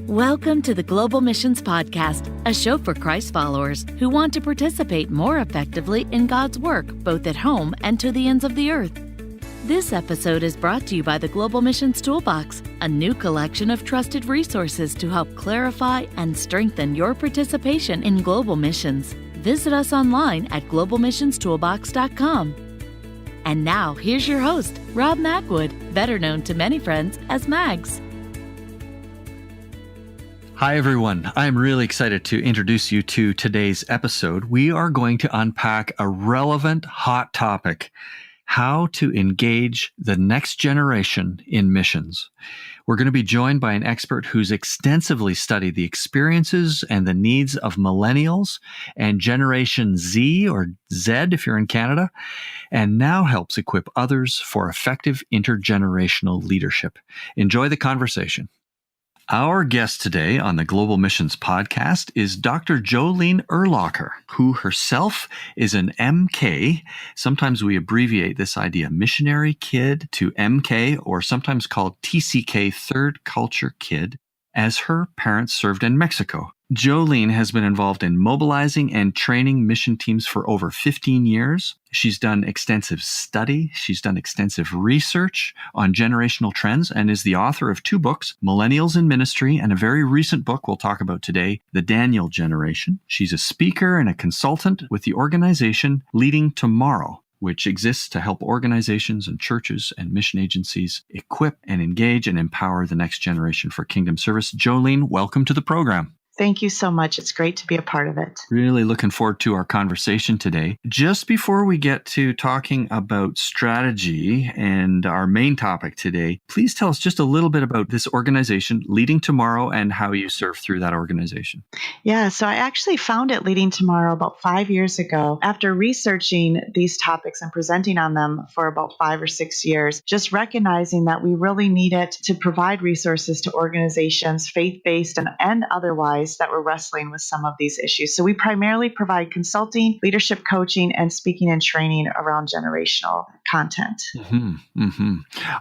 Welcome to the Global Missions Podcast, a show for Christ followers who want to participate more effectively in God's work, both at home and to the ends of the earth. This episode is brought to you by the Global Missions Toolbox, a new collection of trusted resources to help clarify and strengthen your participation in global missions. Visit us online at globalmissionstoolbox.com. And now, here's your host, Rob Magwood, better known to many friends as Mags. Hi, everyone. I'm really excited to introduce you to today's episode. We are going to unpack a relevant, hot topic: how to engage the next generation in missions. We're going to be joined by an expert who's extensively studied the experiences and the needs of Millennials and Generation Z, or Z if you're in Canada, and now helps equip others for effective intergenerational leadership. Enjoy the conversation. Our guest today on the Global Missions Podcast is Dr. Jolene Erlacher, who herself is an MK. Sometimes we abbreviate this idea, missionary kid, to MK, or sometimes called TCK, third culture kid, as her parents served in Mexico. Jolene has been involved in mobilizing and training mission teams for over 15 years. She's done extensive study. She's done extensive research on generational trends and is the author of 2 books, Millennials in Ministry, and a very recent book we'll talk about today, The Daniel Generation. She's a speaker and a consultant with the organization Leading Tomorrow, which exists to help organizations and churches and mission agencies equip and engage and empower the next generation for kingdom service. Jolene, welcome to the program. Thank you so much. It's great to be a part of it. Really looking forward to our conversation today. Just before we get to talking about strategy and our main topic today, please tell us just a little bit about this organization, Leading Tomorrow, and how you serve through that organization. Yeah, so I actually founded Leading Tomorrow about 5 years ago after researching these topics and presenting on them for about 5 or 6 years, just recognizing that we really needed to provide resources to organizations, faith-based and otherwise, that were wrestling with some of these issues. So we primarily provide consulting, leadership coaching, and speaking and training around generational content.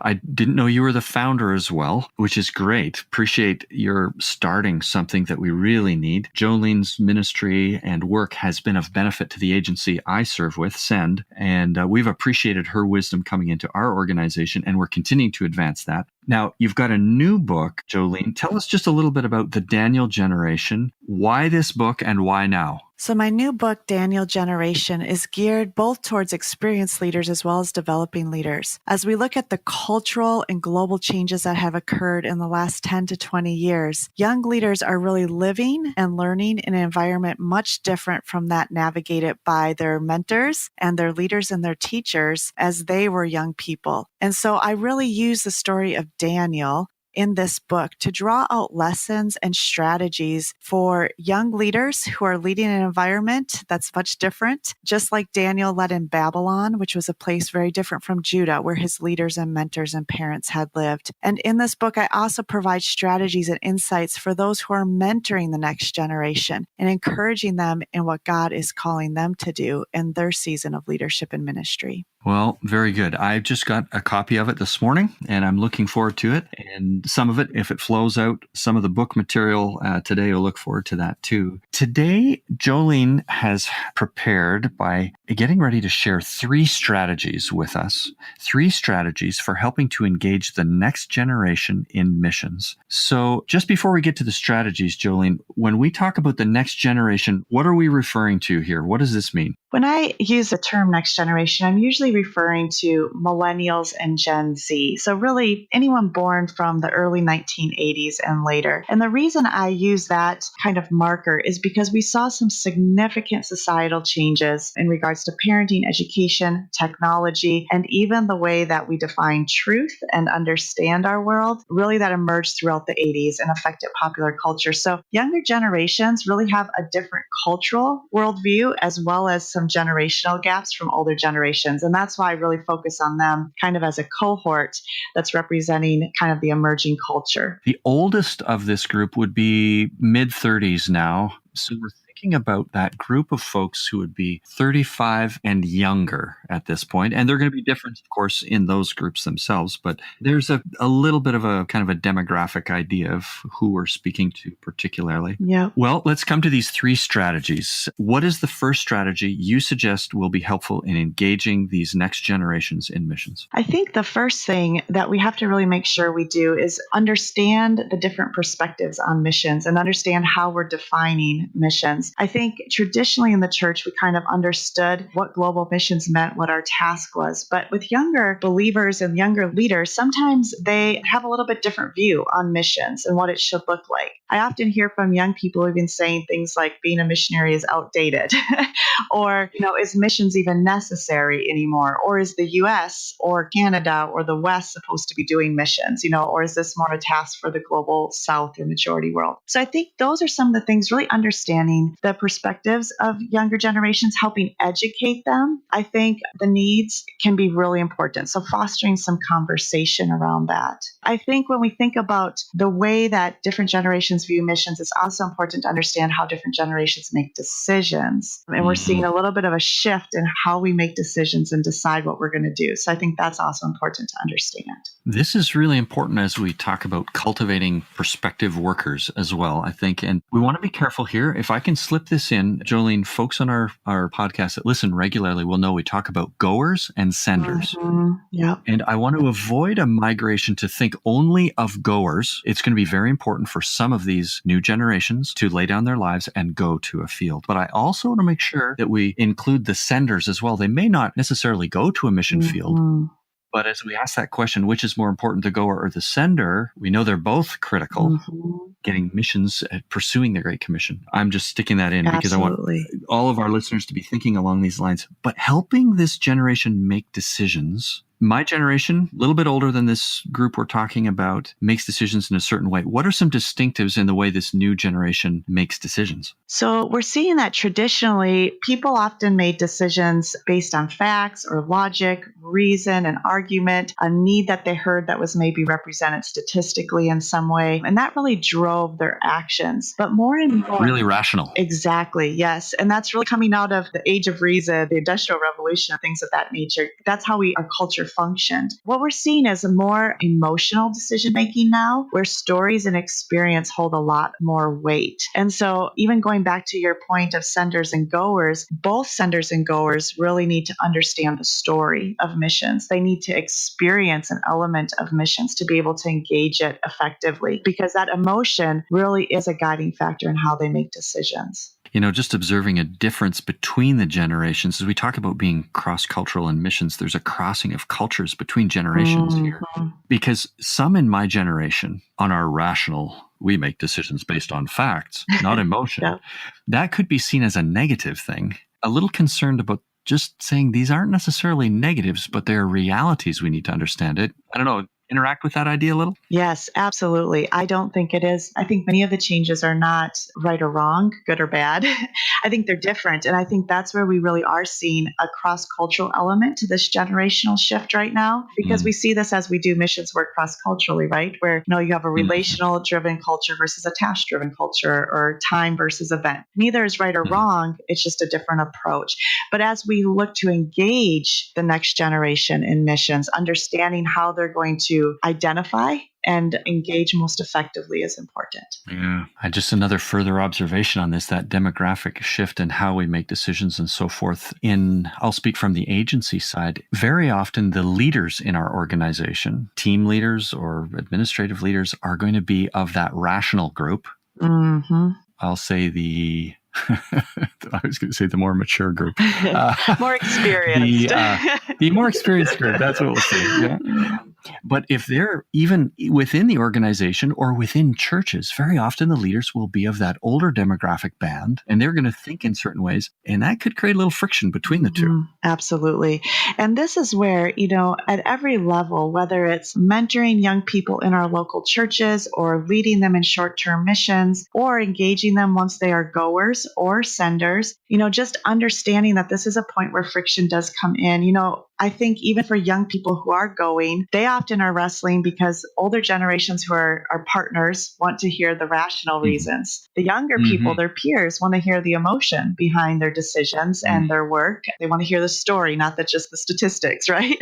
I didn't know you were the founder as well, which is great. Appreciate your starting something that we really need. Jolene's ministry and work has been of benefit to the agency I serve with, Send, and we've appreciated her wisdom coming into our organization, and we're continuing to advance that. Now, you've got a new book, Jolene. Tell us just a little bit about the Daniel Generation. Why this book and why now? So my new book, Daniel Generation, is geared both towards experienced leaders as well as developing leaders. As we look at the cultural and global changes that have occurred in the last 10 to 20 years, young leaders are really living and learning in an environment much different from that navigated by their mentors and their leaders and their teachers as they were young people. And so I really use the story of Daniel in this book to draw out lessons and strategies for young leaders who are leading an environment that's much different, just like Daniel led in Babylon, which was a place very different from Judah, where his leaders and mentors and parents had lived. And in this book, I also provide strategies and insights for those who are mentoring the next generation and encouraging them in what God is calling them to do in their season of leadership and ministry. Well, very good. I've just got a copy of it this morning, and I'm looking forward to it. And some of it, if it flows out, some of the book material today, you'll look forward to that too. Today, Jolene has prepared by getting ready to share 3 strategies with us, 3 strategies for helping to engage the next generation in missions. So just before we get to the strategies, Jolene, when we talk about the next generation, what are we referring to here? What does this mean? When I use the term next generation, I'm usually referring to Millennials and Gen Z. So really anyone born from the early 1980s and later. And the reason I use that kind of marker is because we saw some significant societal changes in regards to parenting, education, technology, and even the way that we define truth and understand our world, really that emerged throughout the 80s and affected popular culture. So younger generations really have a different cultural worldview as well as some generational gaps from older generations. And that's why I really focus on them kind of as a cohort that's representing kind of the emerging culture. The oldest of this group would be mid-30s now. So we're thinking about that group of folks who would be 35 and younger at this point, and they're going to be different, of course, in those groups themselves, but there's a little bit of a kind of a demographic idea of who we're speaking to particularly. Yeah. Well, let's come to these three strategies. What is the first strategy you suggest will be helpful in engaging these next generations in missions? I think the first thing that we have to really make sure we do is understand the different perspectives on missions and understand how we're defining missions. I think traditionally in the church, we kind of understood what global missions meant, what our task was. But with younger believers and younger leaders, sometimes they have a little bit different view on missions and what it should look like. I often hear from young people even saying things like being a missionary is outdated or, is missions even necessary anymore? Or is the US or Canada or the West supposed to be doing missions, or is this more a task for the global South or majority world? So I think those are some of the things, really understanding the perspectives of younger generations, helping educate them. I think the needs can be really important. So fostering some conversation around that. I think when we think about the way that different generations view missions, it's also important to understand how different generations make decisions. And we're seeing a little bit of a shift in how we make decisions and decide what we're going to do. So I think that's also important to understand. This is really important as we talk about cultivating perspective workers as well, I think. And we want to be careful here. If I can slip this in, Jolene, folks on our podcast that listen regularly will know we talk about goers and senders. Yeah. And I want to avoid a migration to think only of goers. It's going to be very important for some of these new generations to lay down their lives and go to a field. But I also want to make sure that we include the senders as well. They may not necessarily go to a mission field. But as we ask that question, which is more important, the goer or the sender, we know they're both critical. Getting missions, pursuing the Great Commission. I'm just sticking that in because I want all of our listeners to be thinking along these lines. But helping this generation make decisions. My generation, a little bit older than this group we're talking about, makes decisions in a certain way. What are some distinctives in the way this new generation makes decisions? So we're seeing that traditionally, people often made decisions based on facts or logic, reason, and argument, a need that they heard that was maybe represented statistically in some way. And that really drove their actions. But more and more... Really rational. Exactly, yes. And that's really coming out of the age of reason, the Industrial Revolution, things of that nature. That's how our culture functioned. What we're seeing is a more emotional decision-making now, where stories and experience hold a lot more weight. And so even going back to your point of senders and goers, both senders and goers really need to understand the story of missions. They need to experience an element of missions to be able to engage it effectively, because that emotion really is a guiding factor in how they make decisions. Just observing a difference between the generations. As we talk about being cross-cultural in missions, there's a crossing of cultures between generations here. Because some in my generation, on our rational, we make decisions based on facts, not emotion. That could be seen as a negative thing. A little concerned about just saying these aren't necessarily negatives, but they're realities we need to understand it. I don't know. Interact with that idea a little? Yes, absolutely. I don't think it is. I think many of the changes are not right or wrong, good or bad. I think they're different. And I think that's where we really are seeing a cross-cultural element to this generational shift right now, because we see this as we do missions work cross-culturally, right? Where, you have a relational-driven culture versus a task-driven culture, or time versus event. Neither is right or wrong. It's just a different approach. But as we look to engage the next generation in missions, understanding how they're going to identify and engage most effectively is important. Yeah. Just another further observation on this, that demographic shift and how we make decisions and so forth. I'll speak from the agency side. Very often the leaders in our organization, team leaders or administrative leaders, are going to be of that rational group. I'll say I was going to say the more mature group. More experienced. The more experienced group, that's what we'll say. Yeah. But if they're even within the organization or within churches, very often the leaders will be of that older demographic band, and they're going to think in certain ways, and that could create a little friction between the two. Absolutely. And this is where, at every level, whether it's mentoring young people in our local churches or leading them in short-term missions or engaging them once they are goers or senders, just understanding that this is a point where friction does come in. I think even for young people who are going, they often are wrestling because older generations who are partners want to hear the rational reasons. The younger people, their peers, want to hear the emotion behind their decisions and their work. They want to hear the story, not that just the statistics, right?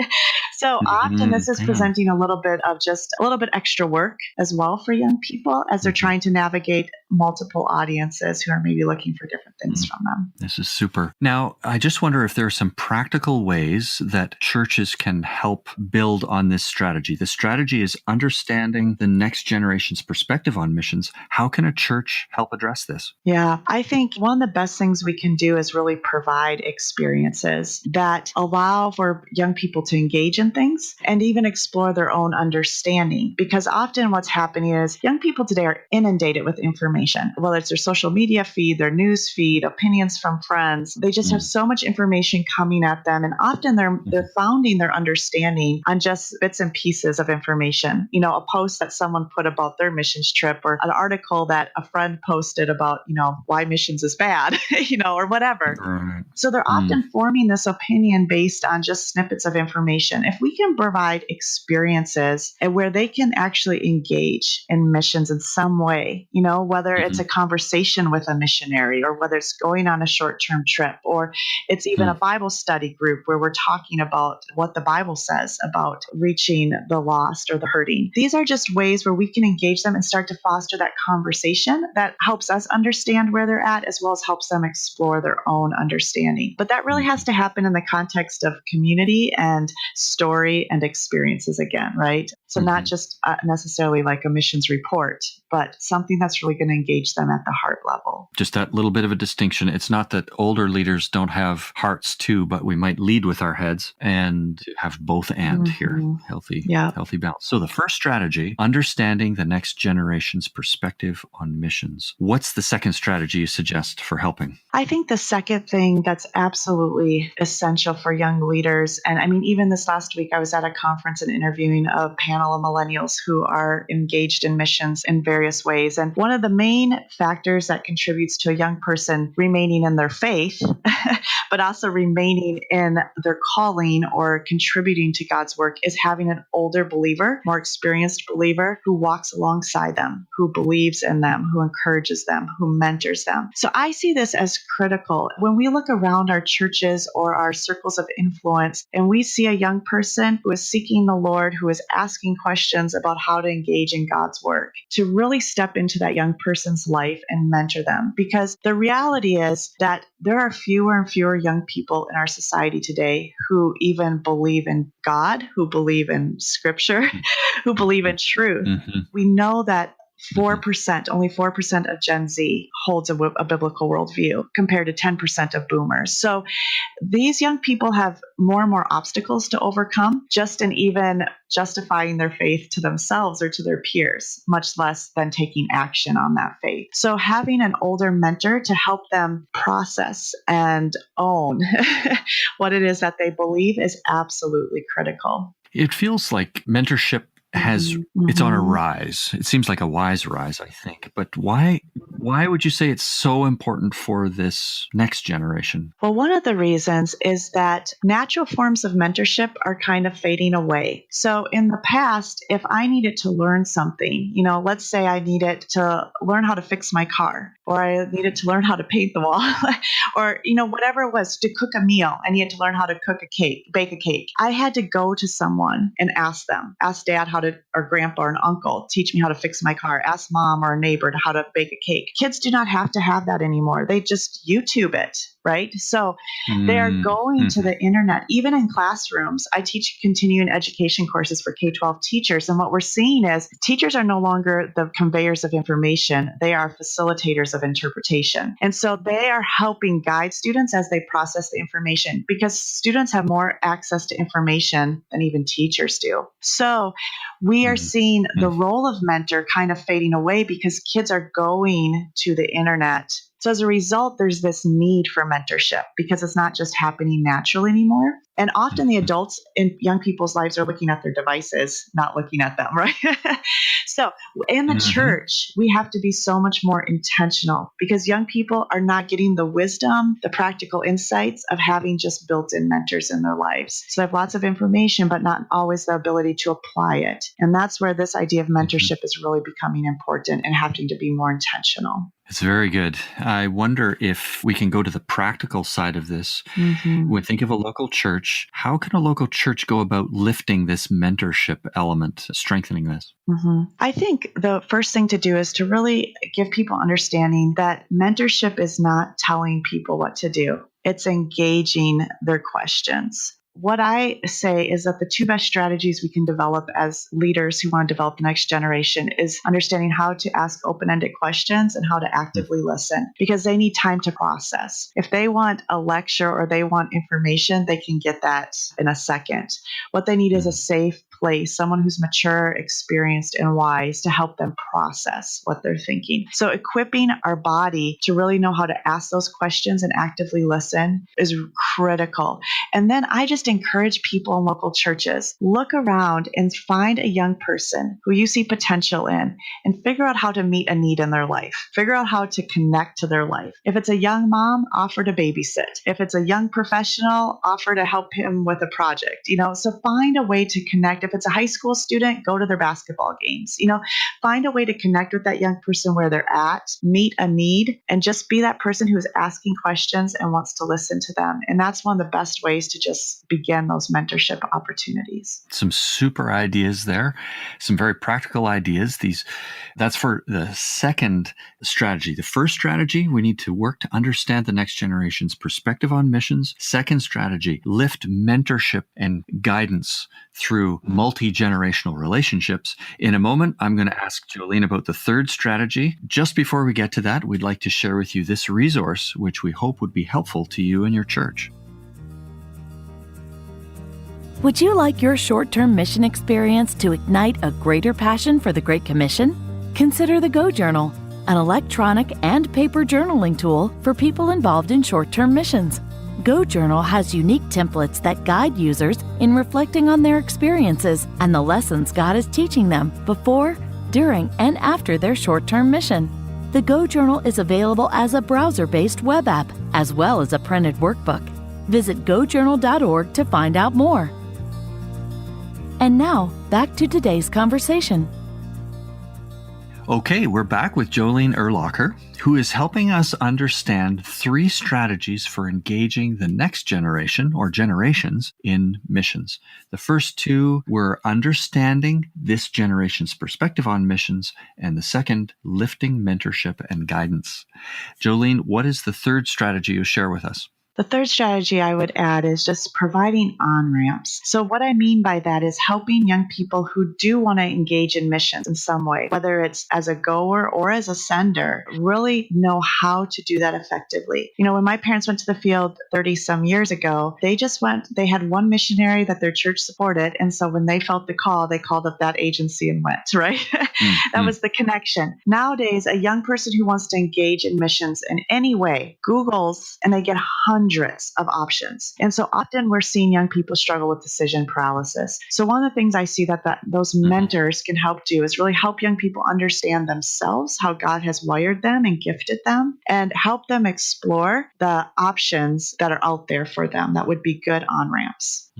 So often this is presenting a little bit of just a little bit extra work as well for young people as they're trying to navigate multiple audiences who are maybe looking for different things from them. This is super. Now, I just wonder if there are some practical ways that churches can help build on this strategy. The strategy is understanding the next generation's perspective on missions. How can a church help address this? Yeah, I think one of the best things we can do is really provide experiences that allow for young people to engage in things and even explore their own understanding. Because often what's happening is young people today are inundated with information, whether it's their social media feed, their news feed, opinions from friends. They just have so much information coming at them. And often they're founding their understanding on just bits and pieces of information. You know, a post that someone put about their missions trip or an article that a friend posted about, why missions is bad, or whatever. Right. So they're often forming this opinion based on just snippets of information. If we can provide experiences where they can actually engage in missions in some way, whether it's a conversation with a missionary or whether it's going on a short-term trip or it's even a Bible study group where we're talking about what the Bible says about reaching the lost or the hurting. These are just ways where we can engage them and start to foster that conversation that helps us understand where they're at as well as helps them explore their own understanding. But that really has to happen in the context of community and story and experiences again, right? So not just necessarily like a missions report, but something that's really going to engage them at the heart level. Just that little bit of a distinction. It's not that older leaders don't have hearts too, but we might lead with our heads and have both and here. Healthy balance. So the first strategy, understanding the next generation's perspective on missions. What's the second strategy you suggest for helping? I think the second thing that's absolutely essential for young leaders, and I mean, even this last week, I was at a conference and interviewing a panel of millennials who are engaged in missions in various ways. And one of the main factors that contributes to a young person remaining in their faith, but also remaining in their calling or contributing to God's work is having an older believer, more experienced believer who walks alongside them, who believes in them, who encourages them, who mentors them. So I see this as critical. When we look around our churches or our circles of influence and we see a young person who is seeking the Lord, who is asking questions about how to engage in God's work, to really step into that young person's life and mentor them. Because the reality is that there are fewer and fewer young people in our society today who even believe in God, who believe in Scripture, who believe in truth. We know that 4%, only 4% of Gen Z holds a biblical worldview compared to 10% of boomers. So these young people have more and more obstacles to overcome just in even justifying their faith to themselves or to their peers, much less than taking action on that faith. So having an older mentor to help them process and own what it is that they believe is absolutely critical. It feels like mentorship it's on a rise. It seems like a wise rise, I think. But why would you say it's so important for this next generation? Well, one of the reasons is that natural forms of mentorship are kind of fading away. So in the past, if I needed to learn something, let's say I needed to learn how to fix my car, or I needed to learn how to paint the wall, or, whatever it was, to cook a meal, I needed to learn how to bake a cake. I had to go to someone and ask Dad or grandpa or an uncle, teach me how to fix my car. Ask mom or a neighbor how to bake a cake. Kids do not have to have that anymore. They just YouTube it, right? So they are going to the internet. Even in classrooms, I teach continuing education courses for K-12 teachers. And what we're seeing is teachers are no longer the conveyors of information. They are facilitators of interpretation. And so they are helping guide students as they process the information because students have more access to information than even teachers do. So we are seeing the role of mentor kind of fading away because kids are going to the internet. So as a result, there's this need for mentorship because it's not just happening naturally anymore. And often the adults in young people's lives are looking at their devices, not looking at them, right? So in the church, we have to be so much more intentional because young people are not getting the wisdom, the practical insights of having just built-in mentors in their lives. So they have lots of information, but not always the ability to apply it. And that's where this idea of mentorship is really becoming important and having to be more intentional. It's very good. I wonder if we can go to the practical side of this. When we think of a local church, how can a local church go about lifting this mentorship element, strengthening this? I think the first thing to do is to really give people understanding that mentorship is not telling people what to do. It's engaging their questions. What I say is that the two best strategies we can develop as leaders who want to develop the next generation is understanding how to ask open-ended questions and how to actively listen, because they need time to process. If they want a lecture or they want information, they can get that in a second. What they need is a safe place, someone who's mature, experienced, and wise to help them process what they're thinking. So equipping our body to really know how to ask those questions and actively listen is critical. And then I just encourage people in local churches, look around and find a young person who you see potential in and figure out how to meet a need in their life. Figure out how to connect to their life. If it's a young mom, offer to babysit. If it's a young professional, offer to help him with a project. So find a way to connect. If it's a high school student, go to their basketball games. Find a way to connect with that young person where they're at, meet a need, and just be that person who is asking questions and wants to listen to them. And that's one of the best ways to just begin those mentorship opportunities. Some super ideas there, some very practical ideas. That's for the second strategy. The first strategy, we need to work to understand the next generation's perspective on missions. Second strategy, lift mentorship and guidance through multi-generational relationships. In a moment, I'm going to ask Jolene about the third strategy. Just before we get to that, we'd like to share with you this resource, which we hope would be helpful to you and your church. Would you like your short-term mission experience to ignite a greater passion for the Great Commission? Consider the Go Journal, an electronic and paper journaling tool for people involved in short-term missions. Go Journal has unique templates that guide users in reflecting on their experiences and the lessons God is teaching them before, during, and after their short-term mission. The Go Journal is available as a browser-based web app, as well as a printed workbook. Visit gojournal.org to find out more. And now, back to today's conversation. Okay, we're back with Jolene Erlacher, who is helping us understand 3 strategies for engaging the next generation or generations in missions. The first 2 were understanding this generation's perspective on missions, and the second, lifting mentorship and guidance. Jolene, what is the third strategy you share with us? The third strategy I would add is just providing on-ramps. So what I mean by that is helping young people who do want to engage in missions in some way, whether it's as a goer or as a sender, really know how to do that effectively. When my parents went to the field 30 some years ago, they had one missionary that their church supported. And so when they felt the call, they called up that agency and went, right? That was the connection. Nowadays, a young person who wants to engage in missions in any way, Googles, and they get hundreds of options. And so often we're seeing young people struggle with decision paralysis. So one of the things I see that those mentors can help do is really help young people understand themselves, how God has wired them and gifted them, and help them explore the options that are out there for them that would be good on-ramps.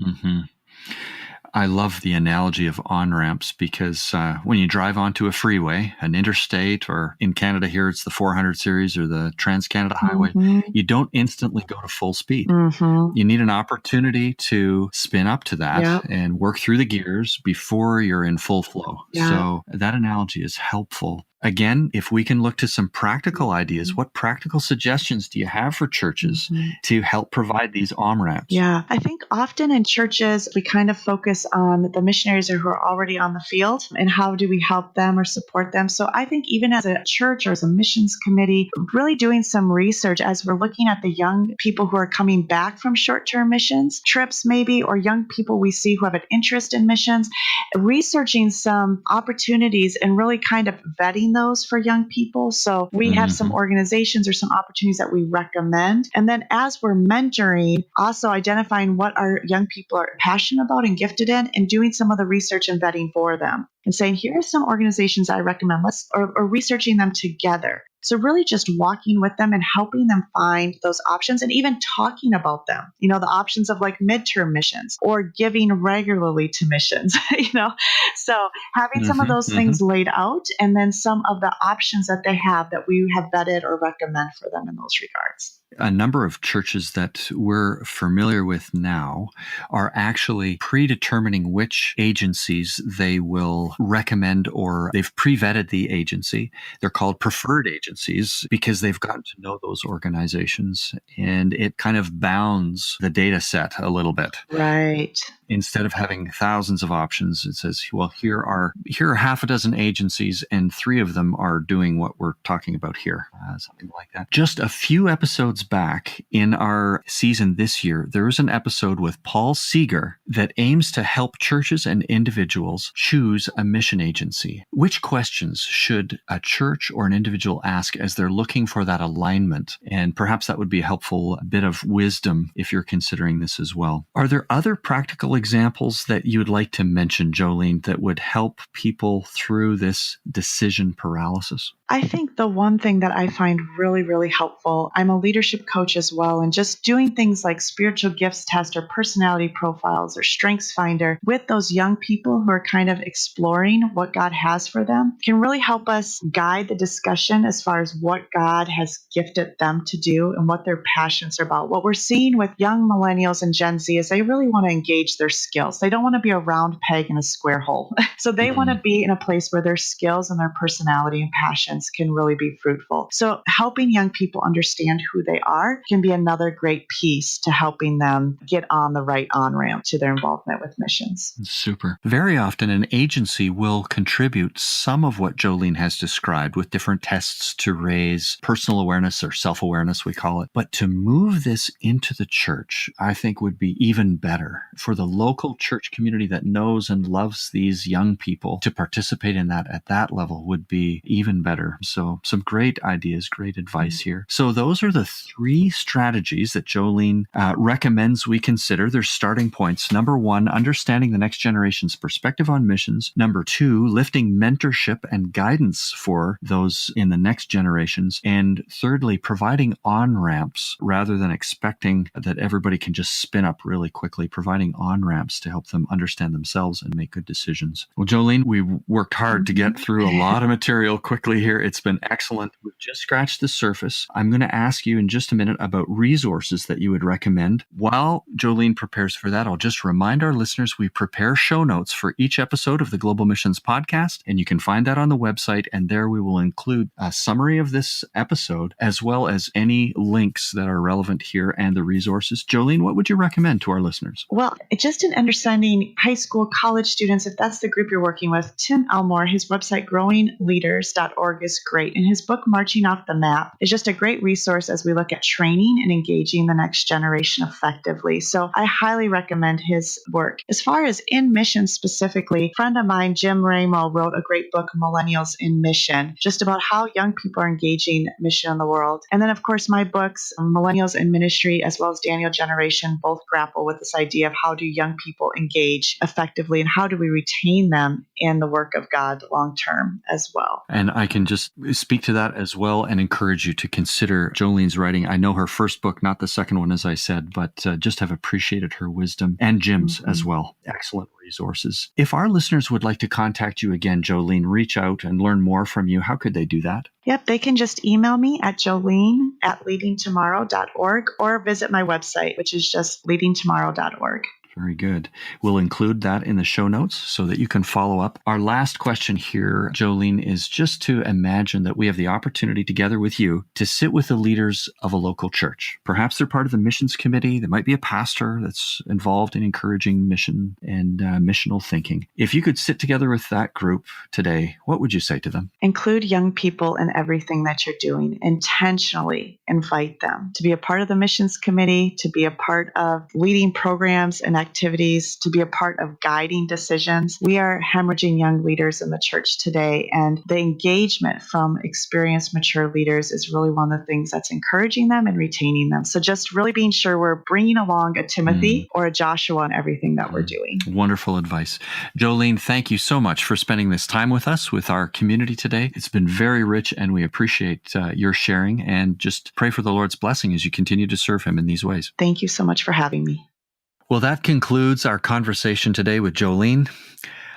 I love the analogy of on-ramps because when you drive onto a freeway, an interstate, or in Canada here, it's the 400 series or the Trans-Canada Highway, you don't instantly go to full speed. You need an opportunity to spin up to that and work through the gears before you're in full flow. So that analogy is helpful. Again, if we can look to some practical ideas, what practical suggestions do you have for churches to help provide these on-ramps? Yeah, I think often in churches, we kind of focus on the missionaries who are already on the field and how do we help them or support them. So I think even as a church or as a missions committee, really doing some research as we're looking at the young people who are coming back from short-term missions trips maybe, or young people we see who have an interest in missions, researching some opportunities and really kind of vetting those for young people. So we have some organizations or some opportunities that we recommend. And then as we're mentoring, also identifying what our young people are passionate about and gifted in, and doing some of the research and vetting for them and saying, here are some organizations I recommend, or researching them together. So really just walking with them and helping them find those options, and even talking about them, the options of like midterm missions or giving regularly to missions, so having some of those things laid out, and then some of the options that they have that we have vetted or recommend for them in those regards. A number of churches that we're familiar with now are actually predetermining which agencies they will recommend, or they've pre-vetted the agency. They're called preferred agencies because they've gotten to know those organizations, and it kind of bounds the data set a little bit. Right. Instead of having thousands of options, it says, well, here are half a dozen agencies, and 3 of them are doing what we're talking about here, something like that. Just a few episodes back in our season this year, there was an episode with Paul Seeger that aims to help churches and individuals choose a mission agency. Which questions should a church or an individual ask as they're looking for that alignment? And perhaps that would be a helpful bit of wisdom if you're considering this as well. Are there other practical examples that you would like to mention, Jolene, that would help people through this decision paralysis? I think the one thing that I find really, really helpful, I'm a leadership coach as well, and just doing things like spiritual gifts test or personality profiles or strengths finder with those young people who are kind of exploring what God has for them can really help us guide the discussion as far as what God has gifted them to do and what their passions are about. What we're seeing with young millennials and Gen Z is they really want to engage their skills. They don't want to be a round peg in a square hole. So they want to be in a place where their skills and their personality and passions can really be fruitful. So helping young people understand who they are can be another great piece to helping them get on the right on-ramp to their involvement with missions. Super. Very often an agency will contribute some of what Jolene has described with different tests to raise personal awareness or self-awareness, we call it. But to move this into the church, I think would be even better for the local church community that knows and loves these young people. To participate in that at that level would be even better. So some great ideas, great advice here. So those are the 3 strategies that Jolene recommends we consider. There's starting points. Number 1, understanding the next generation's perspective on missions. Number 2, lifting mentorship and guidance for those in the next generations. And thirdly, providing on-ramps rather than expecting that everybody can just spin up really quickly, providing on-ramps to help them understand themselves and make good decisions. Well, Jolene, we worked hard to get through a lot of material quickly here. It's been excellent. We've just scratched the surface. I'm going to ask you in just a minute about resources that you would recommend. While Jolene prepares for that, I'll just remind our listeners we prepare show notes for each episode of the Global Missions Podcast, and you can find that on the website, and there we will include a summary of this episode as well as any links that are relevant here and the resources. Jolene, what would you recommend to our listeners? Well, just in understanding high school, college students, if that's the group you're working with, Tim Elmore, his website growingleaders.org is great. And his book, Marching Off the Map, is just a great resource as we look at training and engaging the next generation effectively. So I highly recommend his work. As far as in mission specifically, a friend of mine, Jim Ramo, wrote a great book, Millennials in Mission, just about how young people are engaging mission in the world. And then, of course, my books, Millennials in Ministry, as well as Daniel Generation, both grapple with this idea of how do young people engage effectively and how do we retain them in the work of God long term as well. And I can just speak to that as well and encourage you to consider Jolene's writing. I know her first book, not the second one, as I said, but just have appreciated her wisdom, and Jim's as well. Excellent resources. If our listeners would like to contact you again, Jolene, reach out and learn more from you, how could they do that? Yep, they can just email me at jolene@leadingtomorrow.org or visit my website, which is just leadingtomorrow.org. Very good. We'll include that in the show notes so that you can follow up. Our last question here, Jolene, is just to imagine that we have the opportunity together with you to sit with the leaders of a local church. Perhaps they're part of the missions committee. There might be a pastor that's involved in encouraging mission and missional thinking. If you could sit together with that group today, what would you say to them? Include young people in everything that you're doing. Intentionally invite them to be a part of the missions committee, to be a part of leading programs and activities, to be a part of guiding decisions. We are hemorrhaging young leaders in the church today, and the engagement from experienced, mature leaders is really one of the things that's encouraging them and retaining them. So just really being sure we're bringing along a Timothy or a Joshua in everything that we're doing. Wonderful advice. Jolene, thank you so much for spending this time with us, with our community today. It's been very rich, and we appreciate your sharing, and just pray for the Lord's blessing as you continue to serve him in these ways. Thank you so much for having me. Well, that concludes our conversation today with Jolene.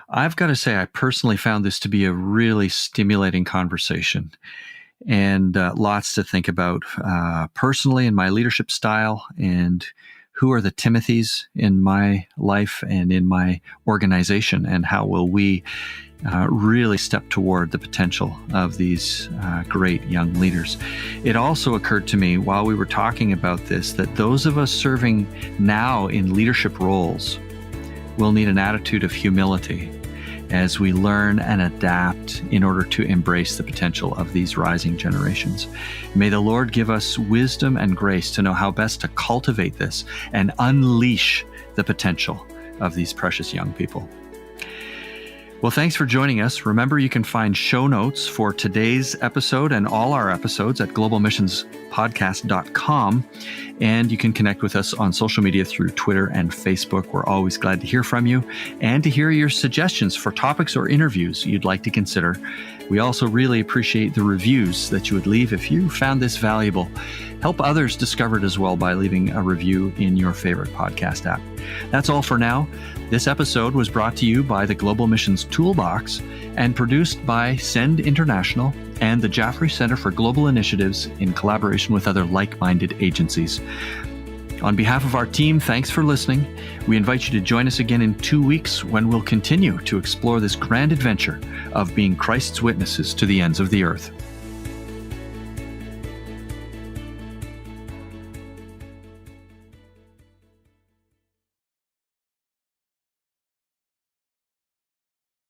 I've got to say, I personally found this to be a really stimulating conversation, and lots to think about personally in my leadership style, and who are the Timothys in my life and in my organization, and how will we really step toward the potential of these great young leaders. It also occurred to me while we were talking about this that those of us serving now in leadership roles will need an attitude of humility as we learn and adapt in order to embrace the potential of these rising generations. May the Lord give us wisdom and grace to know how best to cultivate this and unleash the potential of these precious young people. Well, thanks for joining us. Remember, you can find show notes for today's episode and all our episodes at globalmissionspodcast.com. And you can connect with us on social media through Twitter and Facebook. We're always glad to hear from you and to hear your suggestions for topics or interviews you'd like to consider. We also really appreciate the reviews that you would leave if you found this valuable. Help others discover it as well by leaving a review in your favorite podcast app. That's all for now. This episode was brought to you by the Global Missions Toolbox and produced by Send International and the Jaffrey Center for Global Initiatives in collaboration with other like-minded agencies. On behalf of our team, thanks for listening. We invite you to join us again in 2 weeks when we'll continue to explore this grand adventure of being Christ's witnesses to the ends of the earth.